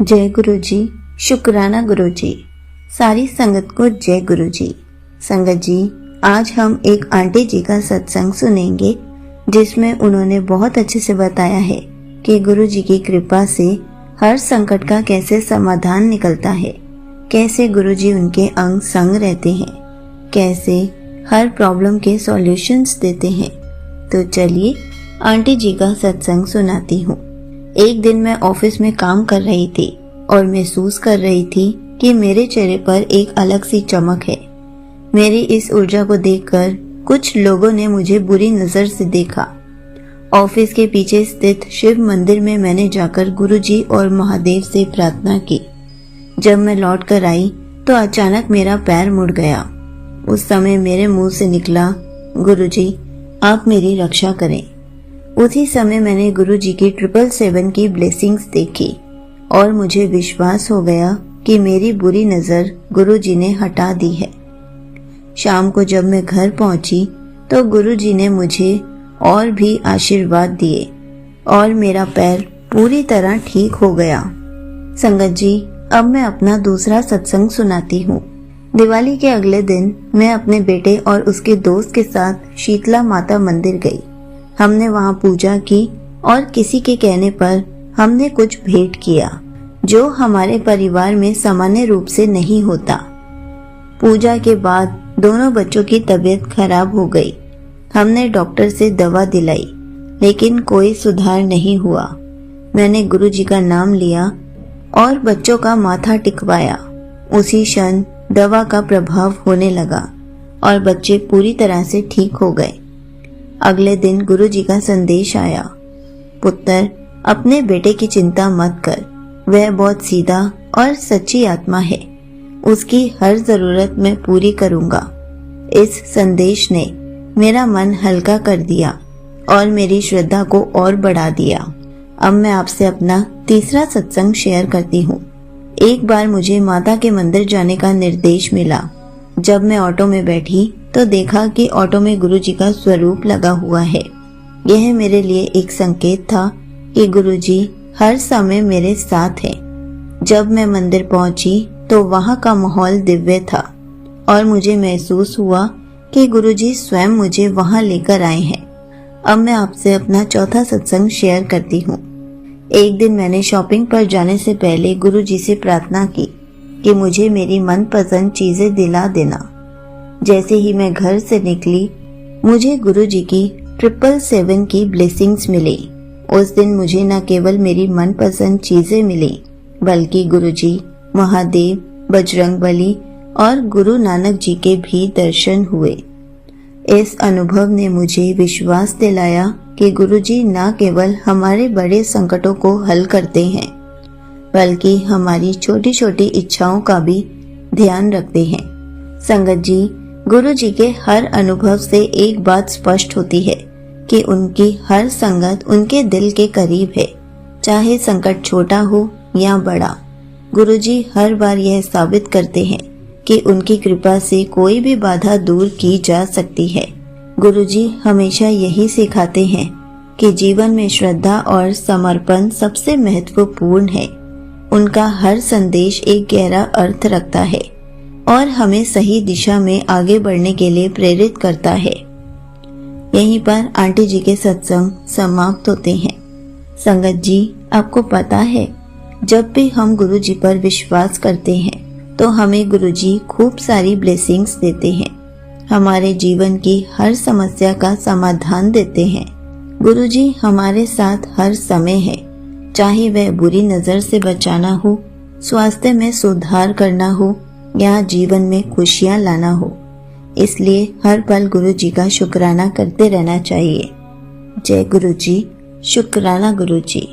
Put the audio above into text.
जय गुरु जी। शुक्राना गुरु जी। सारी संगत को जय गुरु जी। संगत जी, आज हम एक आंटी जी का सत्संग सुनेंगे जिसमें उन्होंने बहुत अच्छे से बताया है कि गुरु जी की कृपा से हर संकट का कैसे समाधान निकलता है, कैसे गुरु जी उनके अंग संग रहते हैं, कैसे हर प्रॉब्लम के सॉल्यूशंस देते हैं। तो चलिए आंटी जी का सत्संग सुनाती हूँ। एक दिन मैं ऑफिस में काम कर रही थी और महसूस कर रही थी कि मेरे चेहरे पर एक अलग सी चमक है। मेरी इस ऊर्जा को देखकर कुछ लोगों ने मुझे बुरी नजर से देखा। ऑफिस के पीछे स्थित शिव मंदिर में मैंने जाकर गुरुजी और महादेव से प्रार्थना की। जब मैं लौट कर आई तो अचानक मेरा पैर मुड़ गया। उस समय मेरे मुंह से निकला, गुरुजी आप मेरी रक्षा करें। उसी समय मैंने गुरुजी की 777 की ब्लेसिंग्स देखी और मुझे विश्वास हो गया कि मेरी बुरी नजर गुरुजी ने हटा दी है। शाम को जब मैं घर पहुंची तो गुरुजी ने मुझे और भी आशीर्वाद दिए और मेरा पैर पूरी तरह ठीक हो गया। संगत जी, अब मैं अपना दूसरा सत्संग सुनाती हूँ। दिवाली के अगले दिन मैं अपने बेटे और उसके दोस्त के साथ शीतला माता मंदिर गई। हमने वहाँ पूजा की और किसी के कहने पर हमने कुछ भेंट किया जो हमारे परिवार में सामान्य रूप से नहीं होता। पूजा के बाद दोनों बच्चों की तबीयत खराब हो गई। हमने डॉक्टर से दवा दिलाई लेकिन कोई सुधार नहीं हुआ। मैंने गुरुजी का नाम लिया और बच्चों का माथा टिकवाया। उसी क्षण दवा का प्रभाव होने लगा और बच्चे पूरी तरह से ठीक हो गए। अगले दिन गुरुजी का संदेश आया, पुत्र अपने बेटे की चिंता मत कर, वह बहुत सीधा और सच्ची आत्मा है, उसकी हर जरूरत मैं पूरी करूंगा। इस संदेश ने मेरा मन हल्का कर दिया और मेरी श्रद्धा को और बढ़ा दिया। अब मैं आपसे अपना तीसरा सत्संग शेयर करती हूँ। एक बार मुझे माता के मंदिर जाने का निर्देश मिला। जब मैं ऑटो में बैठी तो देखा कि ऑटो में गुरुजी का स्वरूप लगा हुआ है। यह मेरे लिए एक संकेत था कि गुरुजी हर समय मेरे साथ है। जब मैं मंदिर पहुंची तो वहां का माहौल दिव्य था और मुझे महसूस हुआ कि गुरुजी स्वयं मुझे वहां लेकर आए हैं। अब मैं आपसे अपना चौथा सत्संग शेयर करती हूँ। एक दिन मैंने शॉपिंग पर जाने से पहले गुरुजी से प्रार्थना की कि मुझे मेरी मनपसंद चीजें दिला देना। जैसे ही मैं घर से निकली मुझे गुरुजी की 777 की ब्लेसिंग्स मिली। उस दिन मुझे न केवल मेरी मनपसंद चीजें मिली बल्कि गुरुजी, महादेव, बजरंगबली और गुरु नानक जी के भी दर्शन हुए। इस अनुभव ने मुझे विश्वास दिलाया कि गुरुजी न केवल हमारे बड़े संकटों को हल करते हैं बल्कि हमारी छोटी छोटी इच्छाओं का भी ध्यान रखते हैं। संगत जी, गुरुजी के हर अनुभव से एक बात स्पष्ट होती है कि उनकी हर संगत उनके दिल के करीब है, चाहे संकट छोटा हो या बड़ा। गुरुजी हर बार यह साबित करते हैं कि उनकी कृपा से कोई भी बाधा दूर की जा सकती है। गुरुजी हमेशा यही सिखाते हैं कि जीवन में श्रद्धा और समर्पण सबसे महत्वपूर्ण है। उनका हर संदेश एक गहरा अर्थ रखता है और हमें सही दिशा में आगे बढ़ने के लिए प्रेरित करता है। यहीं पर आंटी जी के सत्संग समाप्त होते हैं। संगत जी, आपको पता है जब भी हम गुरु जी पर विश्वास करते हैं तो हमें गुरु जी खूब सारी ब्लेसिंग्स देते हैं, हमारे जीवन की हर समस्या का समाधान देते हैं। गुरु जी हमारे साथ हर समय है, चाहे वह बुरी नजर से बचाना हो, स्वास्थ्य में सुधार करना हो या जीवन में खुशियां लाना हो। इसलिए हर पल गुरु जी का शुक्राना करते रहना चाहिए। जय गुरु जी। शुक्राना गुरु जी।